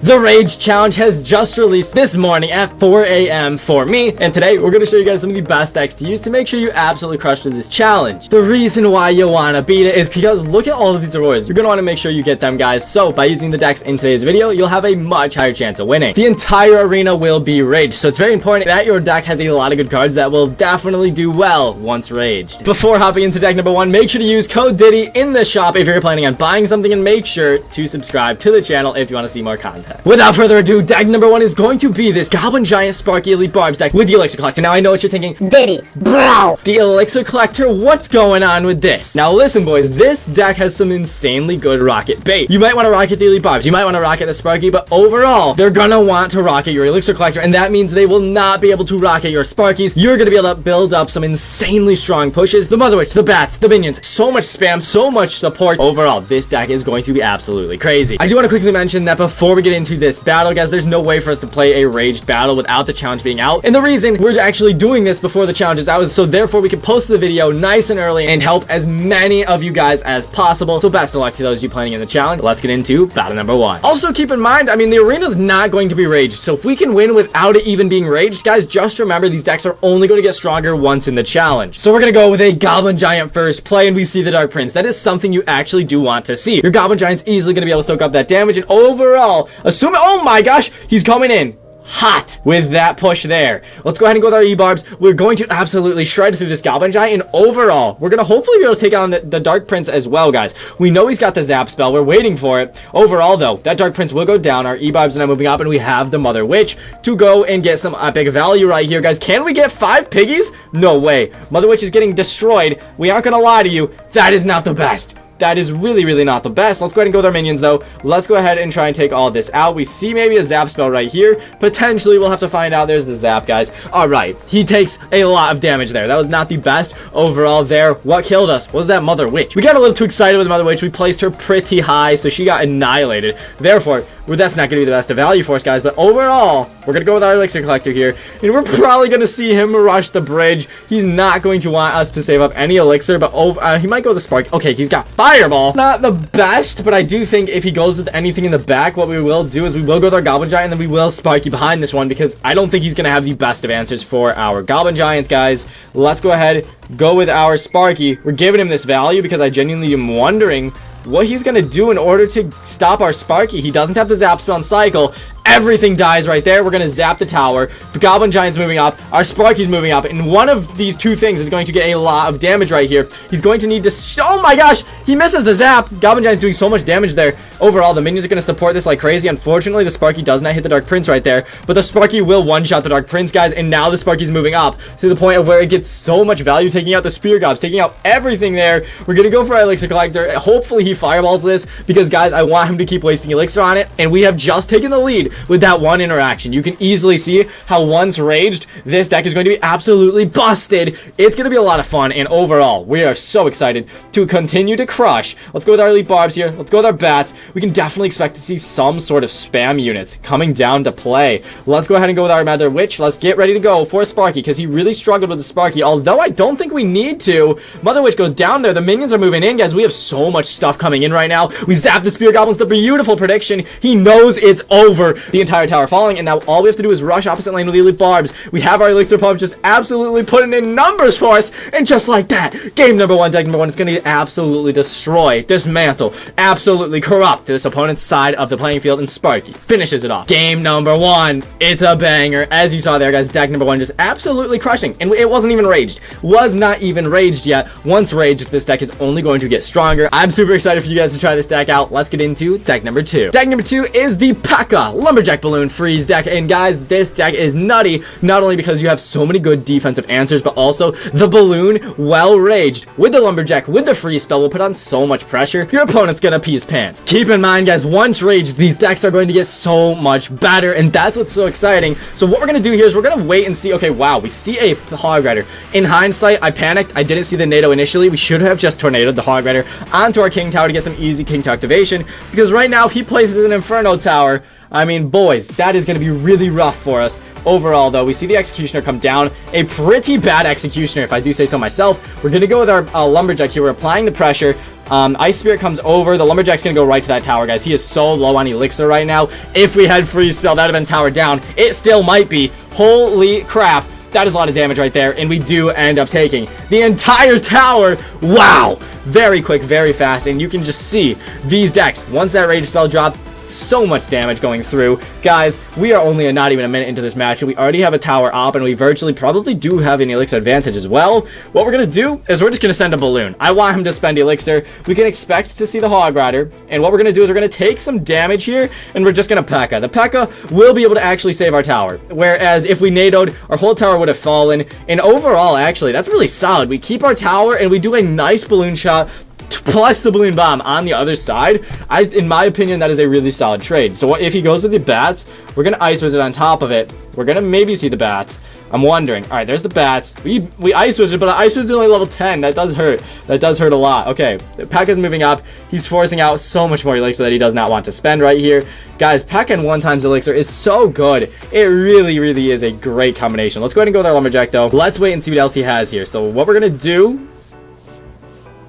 The Rage Challenge has just released this morning at 4 a.m. for me, and today we're going to show you guys some of the best decks to use to make sure you absolutely crush through this challenge. The reason why you want to beat it is because look at all of these rewards. You're going to want to make sure you get them, guys, so by using the decks in today's video, you'll have a much higher chance of winning. The entire arena will be raged, so it's very important that your deck has a lot of good cards that will definitely do well once raged. Before hopping into deck number 1, make sure to use code Diddy in the shop if you're planning on buying something, and make sure to subscribe to the channel if you want to see more content. Without further ado, deck number 1 is going to be this Goblin Giant Sparky Elite Barbs deck with the Elixir Collector. Now, I know what you're thinking. Diddy, bro! The Elixir Collector, what's going on with this? Now, listen, boys, this deck has some insanely good rocket bait. You might want to rocket the Elite Barbs, you might want to rocket the Sparky, but overall, they're gonna want to rocket your Elixir Collector, and that means they will not be able to rocket your Sparkies. You're gonna be able to build up some insanely strong pushes. The Mother Witch, the Bats, the Minions, so much spam, so much support. Overall, this deck is going to be absolutely crazy. I do want to quickly mention that before we get into this battle, guys, there's no way for us to play a raged battle without the challenge being out, and the reason we're actually doing this before the challenge is out is so therefore we can post the video nice and early and help as many of you guys as possible. So best of luck to those of you playing in the challenge. Let's get into battle number 1. Also, keep in mind, I mean, the arena's not going to be raged, so if we can win without it even being raged, guys, just remember these decks are only going to get stronger once in the challenge. So we're gonna go with a Goblin Giant first play, and we see the Dark Prince. That is something you actually do want to see. Your Goblin Giant's easily gonna be able to soak up that damage, and overall, assuming, oh my gosh, he's coming in hot with that push there. Let's go ahead and go with our E-Barbs. We're going to absolutely shred through this Goblin Giant, and overall, we're going to hopefully be able to take on the Dark Prince as well, guys. We know he's got the Zap spell. We're waiting for it. Overall, though, that Dark Prince will go down. Our E-Barbs are now moving up, and we have the Mother Witch to go and get some epic value right here, guys. Can we get 5 piggies? No way. Mother Witch is getting destroyed. We aren't going to lie to you. That is not the best. That is really not the best. Let's go ahead and go with our minions, though. Let's go ahead and try and take all this out. We see maybe a Zap spell right here. Potentially, we'll have to find out. There's the Zap, guys. All right. He takes a lot of damage there. That was not the best overall there. What killed us was that Mother Witch. We got a little too excited with Mother Witch. We placed her pretty high, so she got annihilated. Therefore, that's not going to be the best of value for us, guys. But overall, we're going to go with our Elixir Collector here, and we're probably going to see him rush the bridge. He's not going to want us to save up any Elixir, but he might go with the Spark. Okay, he's got Fireball. Not the best, but I do think if he goes with anything in the back, what we will do is we will go with our Goblin Giant, and then we will Sparky behind this one, because I don't think he's going to have the best of answers for our Goblin Giants, guys. Let's go ahead, go with our Sparky. We're giving him this value because I genuinely am wondering what he's going to do in order to stop our Sparky. He doesn't have the Zap spell and cycle. Everything dies right there. We're going to zap the tower. The Goblin Giant's moving up. Our Sparky's moving up. And one of these two things is going to get a lot of damage right here. He's going to need to... Oh my gosh! He misses the zap. Goblin Giant's doing so much damage there. Overall, the minions are going to support this like crazy. Unfortunately, the Sparky does not hit the Dark Prince right there. But the Sparky will one-shot the Dark Prince, guys. And now the Sparky's moving up to the point of where it gets so much value, taking out the Spear Gobs, taking out everything there. We're going to go for our Elixir Collector. Hopefully, he fireballs this because, guys, I want him to keep wasting Elixir on it. And we have just taken the lead with that one interaction. You can easily see how once raged, this deck is going to be absolutely busted. It's going to be a lot of fun, and overall, we are so excited to continue to crush. Let's go with our Elite Barbs here. Let's go with our Bats. We can definitely expect to see some sort of spam units coming down to play. Let's go ahead and go with our Mother Witch. Let's get ready to go for Sparky, because he really struggled with the Sparky, although I don't think we need to. Mother Witch goes down there. The minions are moving in, guys. We have so much stuff coming in right now. We zap the Spear Goblins. The beautiful prediction. He knows it's over. The entire tower falling, and now all we have to do is rush opposite lane with the Elite Barbs. We have our Elixir Pump just absolutely putting in numbers for us, and just like that, game number 1, deck number 1 is going to absolutely destroy, dismantle, absolutely corrupt this opponent's side of the playing field, and Sparky finishes it off. Game number 1, it's a banger. As you saw there, guys, deck number 1 just absolutely crushing, and it wasn't even raged. Was not even raged yet. Once raged, this deck is only going to get stronger. I'm super excited for you guys to try this deck out. Let's get into deck number 2. Deck number 2 is the Pekka Lumberjack Balloon Freeze deck, and guys, this deck is nutty, not only because you have so many good defensive answers, but also the Balloon, well raged with the Lumberjack, with the freeze spell, will put on so much pressure, your opponent's gonna pee his pants. Keep in mind, guys, once raged, these decks are going to get so much better, and that's what's so exciting. So what we're gonna do here is we're gonna wait and see. Okay, wow, we see a Hog Rider. In hindsight, I panicked. I didn't see the NATO initially. We should have just tornadoed the Hog Rider onto our King Tower to get some easy King Tower activation, because right now, if he places an Inferno Tower, I mean, boys, that is going to be really rough for us. Overall, though, we see the Executioner come down. A pretty bad Executioner, if I do say so myself. We're going to go with our Lumberjack here. We're applying the pressure. Ice Spirit comes over. The Lumberjack's gonna go right to that tower, guys. He is so low on Elixir right now. If we had Freeze Spell, that would have been tower down. It still might be. Holy crap. That is a lot of damage right there, and we do end up taking the entire tower. Wow. Very quick, very fast, and you can just see these decks. Once that Rage Spell dropped, so much damage going through. Guys, we are only not even a minute into this match, and we already have a tower up, and we virtually probably do have an Elixir advantage as well. What we're going to do is we're just going to send a Balloon. I want him to spend Elixir. We can expect to see the Hog Rider, and what we're going to do is we're going to take some damage here, and we're just going to Pekka. The Pekka will be able to actually save our tower, whereas if we NATO'd, our whole tower would have fallen, and overall, actually, that's really solid. We keep our tower, and we do a nice Balloon shot, plus the Balloon Bomb on the other side. In my opinion, that is a really solid trade. So if he goes with the bats, we're gonna Ice Wizard on top of it. We're gonna maybe see the bats. I'm wondering. All right, there's the bats. We Ice Wizard, but Ice Wizard's only level 10. That does hurt. That does hurt a lot. Okay, Pekka's moving up. He's forcing out so much more Elixir that he does not want to spend right here. Guys, Pekka and 1x Elixir is so good. It really, really is a great combination. Let's go ahead and go with our Lumberjack, though. Let's wait and see what else he has here. So what we're gonna do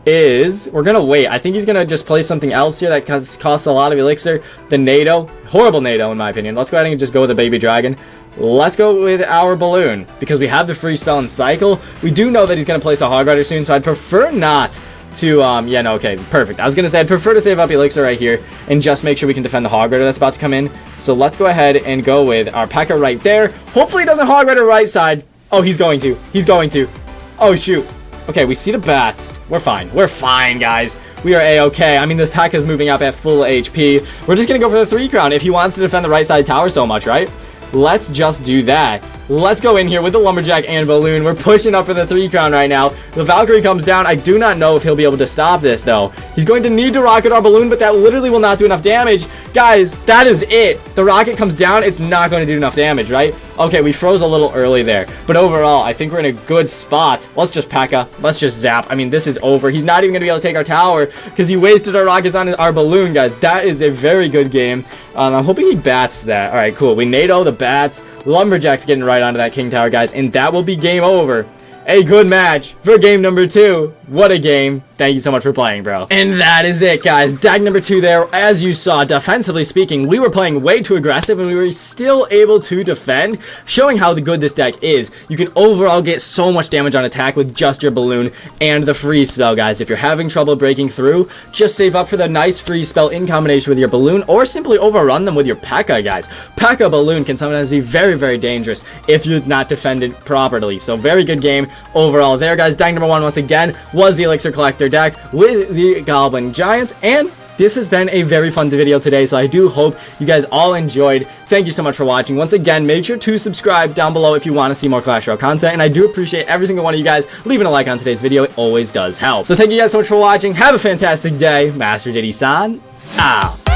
is we're gonna wait. I think he's gonna just play something else here that costs a lot of Elixir. The NATO, horrible NATO in my opinion. Let's go ahead and just go with the Baby Dragon. Let's go with our Balloon because we have the free spell and cycle. We do know that he's gonna place a Hog Rider soon, so I'd prefer not to yeah, no, okay, perfect. I was gonna say I'd prefer to save up Elixir right here and just make sure we can defend the Hog Rider that's about to come in. So let's go ahead and go with our Pekka right there. Hopefully he doesn't Hog Rider right side. Oh, he's going to. Oh shoot. Okay, we see the bats. We're fine. We're fine, guys. We are A-okay. I mean, the pack is moving up at full HP. We're just going to go for the 3 crown if he wants to defend the right side tower so much, right? Let's just do that. Let's go in here with the Lumberjack and Balloon. We're pushing up for the 3 crown right now. The Valkyrie comes down. I do not know if he'll be able to stop this, though. He's going to need to rocket our Balloon, but that literally will not do enough damage. Guys, that is it. The rocket comes down. It's not going to do enough damage, right? Okay, we froze a little early there. But overall, I think we're in a good spot. Let's just Pekka. Let's just zap. I mean, this is over. He's not even going to be able to take our tower because he wasted our rockets on our Balloon, guys. That is a very good game. I'm hoping he bats that. All right, cool. We NATO the bats. Lumberjack's getting right onto that King Tower, guys, and that will be game over. A good match for game number 2. What a game. Thank you so much for playing, bro. And that is it, guys. Deck number 2 there. As you saw, defensively speaking, we were playing way too aggressive and we were still able to defend, showing how good this deck is. You can overall get so much damage on attack with just your Balloon and the freeze spell, guys. If you're having trouble breaking through, just save up for the nice freeze spell in combination with your Balloon or simply overrun them with your Pekka, guys. Pekka Balloon can sometimes be very, very dangerous if you're not defended properly. So very good game overall there, guys. Deck number 1 once again was the Elixir Collector deck with the Goblin Giants, and this has been a very fun video today, so I do hope you guys all enjoyed. Thank you so much for watching. Once again, make sure to subscribe down below if you want to see more Clash Royale content, and I do appreciate every single one of you guys leaving a like on today's video. It always does help. So thank you guys so much for watching. Have a fantastic day. Master Diddy San out.